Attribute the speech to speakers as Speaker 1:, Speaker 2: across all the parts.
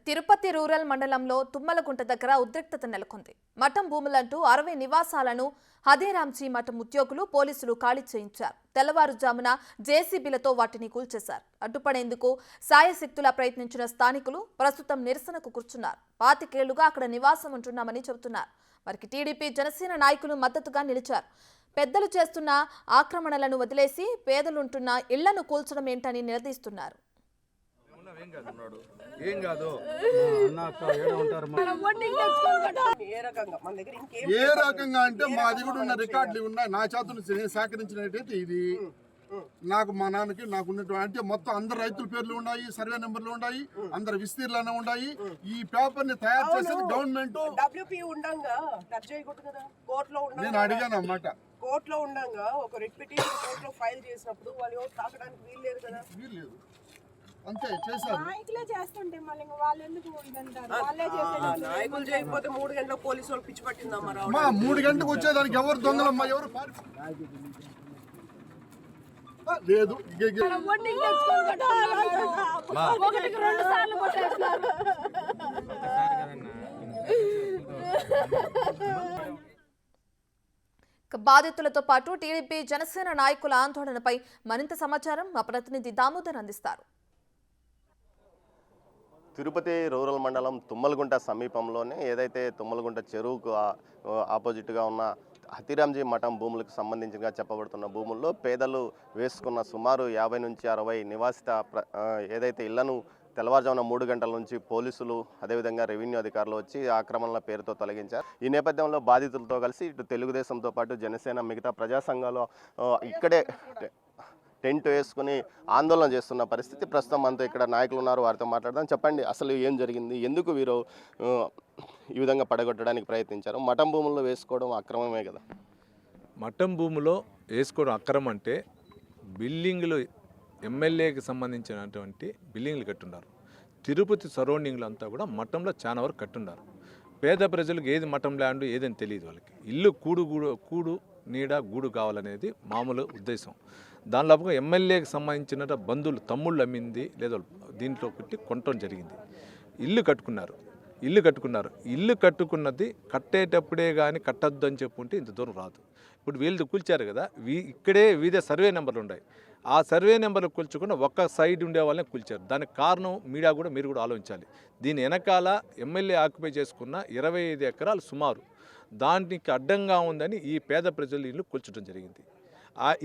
Speaker 1: Tirupati rural మండలంలో తుమ్మలగుంట దగ్గర ఉద్రిక్తత నెలకొంది. మఠం భూములంటూ 60 నివాసాలను హదేరాంజీ మఠం ఉద్యోగులు పోలీసులు ఖాళీ చేయించారు. తెల్లవారుజామున జేసీబీలతో వాటిని కూల్చేశారు. అడ్డుపడేందుకు సాయశక్తులా ప్రయత్నించిన స్థానికులు ప్రస్తుతం నిరసనకు కూర్చున్నారు. 25 ఏళ్లుగా అక్కడ నివాసం ఉంటున్నామని చెబుతున్నారు. వారికి టీడీపీ జనసేన నాయకులు మద్దతుగా నిలిచారు. పెద్దలు చేస్తున్న ఆక్రమణలను వదిలేసి పేదలుంటున్న ఇళ్లను కూల్చడం ఏంటని నిలదీస్తున్నారు.
Speaker 2: ఏ రకంగా అంటే మా దగ్గర ఉన్న రికార్డులు ఉన్నాయి. నా చేతులు సేకరించినట్టయితే ఇది నాకు మా నాన్నకి నాకు ఉన్నటువంటి అంటే మొత్తం అందరు రైతుల పేర్లు ఉన్నాయి, సర్వే నెంబర్లు ఉన్నాయి, అందరు విస్తీర్ణాలు ఉన్నాయి. ఈ పేపర్ ని తయారు చేసేది గవర్నమెంట్. నేను అడిగాను అన్నమాట.
Speaker 3: కోర్టులో ఉండగా ఒక రిట్ పిటిషన్ కోర్టులో ఫైల్ చేసినప్పుడు వాళ్ళు ఎవరు తాకడానికి వీల్లేదు కదా.
Speaker 2: వీల్లేదు అంతే చేశారు.
Speaker 4: నాయకులే చేస్తుంటే మళ్ళీ వాళ్ళు ఎందుకు ఇదంటారు? వాళ్ళే
Speaker 3: నాయకులు చేయకపోతే 3 గంటల పోలీసు వాళ్ళు పిచ్చి పట్టిందమ్మా.
Speaker 2: 3 గంటలకు వచ్చేదానికి ఎవరు దొంగలమ్మా? ఎవరు లేదు.
Speaker 4: ఒకటికి 2 సార్లు కొట్టేస్తున్నారు.
Speaker 1: బాధితులతో పాటు టీడీపీ జనసేన నాయకుల ఆందోళనపై మరింత సమాచారం మా ప్రతినిధి దామోదర్ అందిస్తారు.
Speaker 5: తిరుపతి రూరల్ మండలం తుమ్మలగుంట సమీపంలోనే ఏదైతే తుమ్మలగుంట చెరువుకు ఆపోజిట్గా ఉన్న హతిరాంజీ మఠం భూములకు సంబంధించిగా చెప్పబడుతున్న భూముల్లో పేదలు వేసుకున్న సుమారు 50 నుంచి 60 నివాసిత ఏదైతే ఇళ్లను తెల్లవారుజామున 3 గంటల నుంచి పోలీసులు అదేవిధంగా రెవెన్యూ అధికారులు వచ్చి ఆక్రమణల పేరుతో తొలగించారు. ఈ నేపథ్యంలో బాధితులతో కలిసి ఇటు తెలుగుదేశంతో పాటు జనసేన మిగతా ప్రజా సంఘాలు ఇక్కడే టెంట్ వేసుకుని ఆందోళన చేస్తున్న పరిస్థితి. ప్రస్తుతం మనతో ఇక్కడ నాయకులు ఉన్నారు, వారితో మాట్లాడదాం. చెప్పండి, అసలు ఏం జరిగింది? ఎందుకు వీరు ఈ విధంగా పడగొట్టడానికి ప్రయత్నించారు? మఠం భూముల్లో వేసుకోవడం అక్రమమే కదా?
Speaker 6: మఠం భూములో వేసుకోవడం అక్రమం అంటే బిల్డింగ్లు ఎమ్మెల్యేకి సంబంధించినటువంటి బిల్డింగ్లు కట్టున్నారు. తిరుపతి సరౌండింగ్లు అంతా కూడా మఠంలో చాలా వరకు కట్టున్నారు. పేద ప్రజలకు ఏది మఠం ల్యాండ్ ఏదని తెలియదు. వాళ్ళకి ఇల్లు కూడు నీడ గూడు కావాలనేది మామూలు ఉద్దేశం. దానిలో ఎమ్మెల్యేకి సంబంధించిన బంధువులు తమ్ముళ్ళు అమ్మింది లేదా దీంట్లో పెట్టి కొనటం జరిగింది. ఇల్లు కట్టుకున్నది కట్టేటప్పుడే కానీ కట్టద్దు అని చెప్పుంటే ఇంత దూరం రాదు. ఇప్పుడు వీళ్ళు కూల్చారు కదా, ఇక్కడే వీధే సర్వే నెంబర్లు ఉన్నాయి. ఆ సర్వే నెంబర్లు కూల్చకుండా ఒక్క సైడ్ ఉండే వాళ్ళని కూల్చారు. దానికి కారణం మీడియా కూడా మీరు కూడా ఆలోచించాలి. దీని వెనకాల ఎమ్మెల్యే ఆక్యుపై చేసుకున్న 25 ఎకరాలు సుమారు దానికి అడ్డంగా ఉందని ఈ పేద ప్రజలు ఇల్లు కూల్చడం జరిగింది.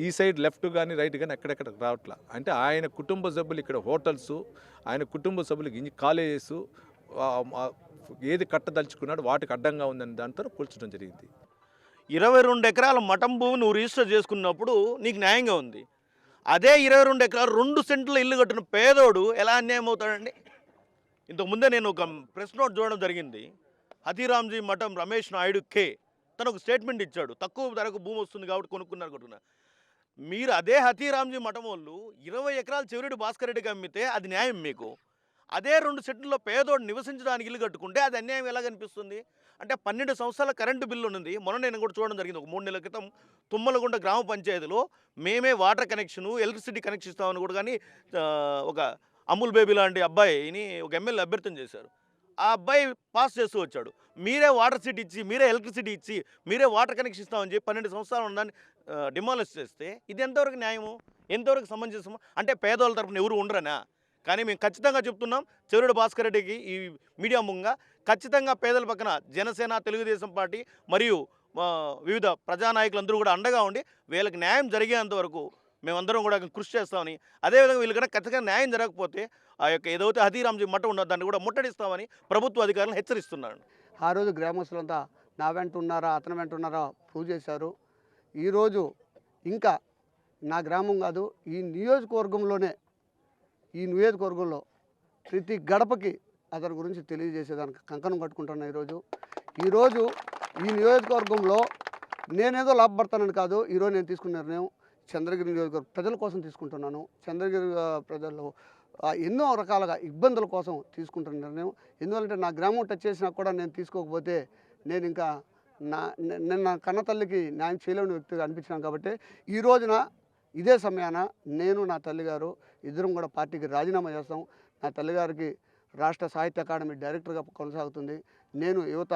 Speaker 6: ఈ సైడ్ లెఫ్ట్ కానీ రైట్ కానీ ఎక్కడెక్కడ రావట్లా. అంటే ఆయన కుటుంబ సభ్యులు ఇక్కడ హోటల్స్, ఆయన కుటుంబ సభ్యులకి కాలేజెస్ ఏది కట్టదలుచుకున్నాడు వాటికి అడ్డంగా ఉందని దాంతో కూల్చడం జరిగింది.
Speaker 7: 22 ఎకరాల మఠం భూమి నువ్వు రిజిస్టర్ చేసుకున్నప్పుడు నీకు న్యాయంగా ఉంది. అదే 22 ఎకరాలు 2 సెంట్ల ఇల్లు కట్టిన పేదోడు ఎలా అన్యాయం అవుతాడండి? ఇంతకుముందే నేను ఒక ప్రెస్ నోట్ చూడడం జరిగింది. హతిరాంజీ మఠం రమేష్ నాయుడు కే తను ఒక స్టేట్మెంట్ ఇచ్చాడు. తక్కువ ధరకు భూమి వస్తుంది కాబట్టి కొనుక్కున్నారు. మీరు అదే హతిరాంజీ మఠం వాళ్ళు 20 ఎకరాలు చెవిరెడ్డి భాస్కర్ రెడ్డికి అమ్మితే అది న్యాయం మీకు. అదే 2 సెంట్లలో పేదోడు నివసించడానికి ఇల్లు కట్టుకుంటే అది అన్యాయం ఎలా కనిపిస్తుంది? అంటే 12 సంవత్సరాల కరెంటు బిల్లు ఉంది. మొన్న నేను కూడా చూడడం జరిగింది. ఒక 3 నెలల క్రితం తుమ్మలగుంట గ్రామ పంచాయతీలో మేమే వాటర్ కనెక్షను ఎలక్ట్రిసిటీ కనెక్షన్ ఇస్తామని కూడా కానీ ఒక అమూల్ బేబీ లాంటి అబ్బాయిని ఒక ఎమ్మెల్యే అభ్యర్థన చేశారు. ఆ అబ్బాయి పాస్ చేస్తూ వచ్చాడు. మీరే వాటర్ సిటీ ఇచ్చి, మీరే ఎలక్ట్రిసిటీ ఇచ్చి, మీరే వాటర్ కనెక్షన్ ఇస్తామని చెప్పి 12 సంవత్సరాలు ఉందని డిమాలిష్ చేస్తే ఇది ఎంతవరకు న్యాయము, ఎంతవరకు సమంజసము? అంటే పేదవాళ్ళ తరఫున ఎవరు ఉండరనా? కానీ మేము ఖచ్చితంగా చెప్తున్నాం, చెవిరెడ్డి భాస్కర్ రెడ్డికి ఈ మీడియా ముంగా ఖచ్చితంగా పేదల పక్కన జనసేన, తెలుగుదేశం పార్టీ మరియు వివిధ ప్రజానాయకులందరూ కూడా అండగా ఉండి వీళ్ళకి న్యాయం జరిగేంత వరకు మేమందరం కూడా కృషి చేస్తామని, అదేవిధంగా వీళ్ళకన్నా ఖచ్చితంగా న్యాయం జరగకపోతే ఆ యొక్క ఏదైతే హతిరాంజీ మఠం ఉన్నదో దాన్ని కూడా ముట్టడిస్తామని ప్రభుత్వ అధికారులను హెచ్చరిస్తున్నాను.
Speaker 8: ఆ రోజు గ్రామస్తులంతా నా వెంట ఉన్నారా అతని వెంట ఉన్నారా ప్రూవ్ చేశారు. ఈరోజు ఇంకా నా గ్రామం కాదు, ఈ నియోజకవర్గంలో ప్రతి గడపకి అతని గురించి తెలియజేసేదానికి కంకణం కట్టుకుంటున్నా. ఈరోజు ఈ నియోజకవర్గంలో నేనేదో లాభపడతానని కాదు. ఈరోజు నేను తీసుకున్న నిర్ణయం చంద్రగిరి నియోజకవర్గ ప్రజల కోసం తీసుకుంటున్నాను. చంద్రగిరి ప్రజలు ఎన్నో రకాలుగా ఇబ్బందుల కోసం తీసుకుంటున్న నిర్ణయం. ఎందుకంటే నా గ్రామం టచ్ చేసినా కూడా నేను తీసుకోకపోతే నేను ఇంకా నా కన్న తల్లికి న్యాయం చేయలేని వ్యక్తిగా అనిపించాను. కాబట్టి ఈ రోజున ఇదే సమయాన నేను నా తల్లిగారు ఇద్దరం కూడా పార్టీకి రాజీనామా చేస్తాం. నా తల్లిగారికి రాష్ట్ర సాహిత్య అకాడమీ డైరెక్టర్గా కొనసాగుతుంది. నేను యువత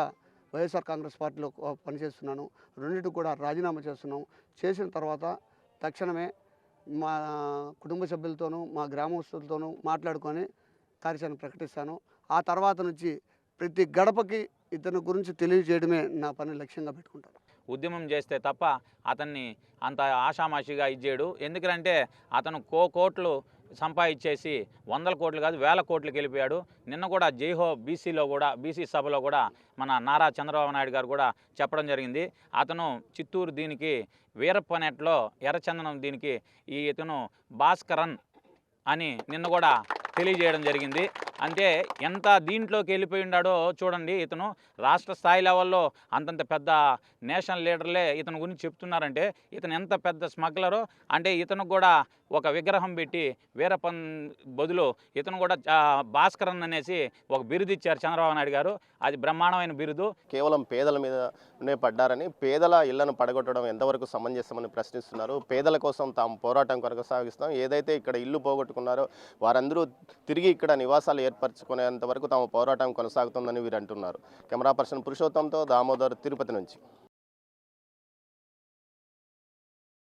Speaker 8: వైఎస్ఆర్ కాంగ్రెస్ పార్టీలో పనిచేస్తున్నాను. రెండింటికి కూడా రాజీనామా చేస్తున్నాం. చేసిన తర్వాత తక్షణమే మా కుటుంబ సభ్యులతోనూ మా గ్రామస్తులతోనూ మాట్లాడుకొని కార్యాచరణ ప్రకటిస్తాను. ఆ తర్వాత నుంచి ప్రతి గడపకి ఇతని గురించి తెలియజేయడమే నా పని లక్ష్యంగా పెట్టుకుంటాను.
Speaker 9: ఉద్యమం చేస్తే తప్ప అతన్ని అంత ఆషామాషిగా ఇచ్చేయడు. ఎందుకంటే అతను కోట్లు సంపాదించేసి 100 కోట్లు కాదు 1000 కోట్లకి వెళ్ళిపోయాడు. నిన్న కూడా జైహో బీసీ సభలో కూడా మన నారా చంద్రబాబు నాయుడు గారు కూడా చెప్పడం జరిగింది. అతను చిత్తూరు దీనికి వీరప్పనెట్లో ఎర్రచందనం దీనికి ఇతను భాస్కరన్ అని నిన్న కూడా తెలియజేయడం జరిగింది. అంటే ఎంత దీంట్లోకి వెళ్ళిపోయి ఉన్నాడో చూడండి. ఇతను రాష్ట్ర స్థాయి లెవెల్లో అంతంత పెద్ద నేషనల్ లీడర్లే ఇతని గురించి చెప్తున్నారంటే ఇతను ఎంత పెద్ద స్మగ్లరో. అంటే ఇతను కూడా ఒక విగ్రహం పెట్టి వీరప్పన్ బదులు ఇతను కూడా భాస్కరన్ అనేసి ఒక బిరుదు ఇచ్చారు చంద్రబాబు నాయుడు గారు. అది బ్రహ్మాండమైన బిరుదు.
Speaker 5: కేవలం పేదల మీదనే పడ్డారని, పేదల ఇళ్లను పడగొట్టడం ఎంతవరకు సమంజసమని ప్రశ్నిస్తున్నారు. పేదల కోసం తాము పోరాటం కొనసాగిస్తాం. ఏదైతే ఇక్కడ ఇల్లు పోగొట్టుకున్నారో వారందరూ తిరిగి ఇక్కడ నివాసాలు ఏర్పరచుకునేంత వరకు తమ పోరాటం కొనసాగుతుందని వీరు అంటున్నారు. కెమెరా పర్సన్ పురుషోత్తంతో దామోదర్, తిరుపతి నుంచి.